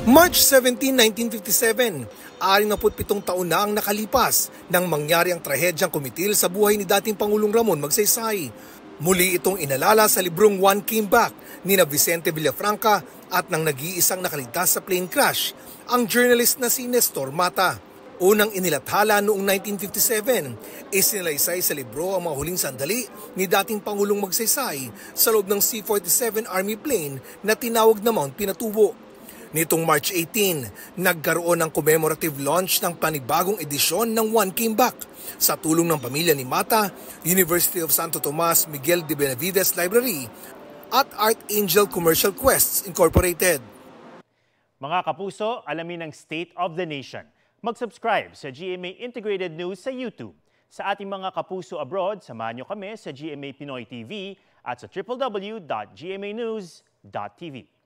March 17, 1957, 67 taon na ang nakalipas nang mangyari ang trahedyang kumitil sa buhay ni dating Pangulong Ramon Magsaysay. Muli itong inalala sa librong One Came Back ni Vicente Villafranca at nang nag-iisang nakaligtas sa plane crash, ang journalist na si Nestor Mata. Unang inilathala noong 1957, isinilaysay sa libro ang mga huling sandali ni dating Pangulong Magsaysay sa loob ng C-47 Army plane na tinawag na Mount Pinatubo. Nitong March 18, nagkaroon ng commemorative launch ng panibagong edisyon ng One Came Back sa tulong ng pamilya ni Mata, University of Santo Tomas Miguel de Benavides Library at Art Angel Commercial Quests Incorporated. Mga kapuso, alamin ang State of the Nation. Mag-subscribe sa GMA Integrated News sa YouTube. Sa ating mga kapuso abroad, samahan niyo kami sa GMA Pinoy TV at sa www.gmanews.tv.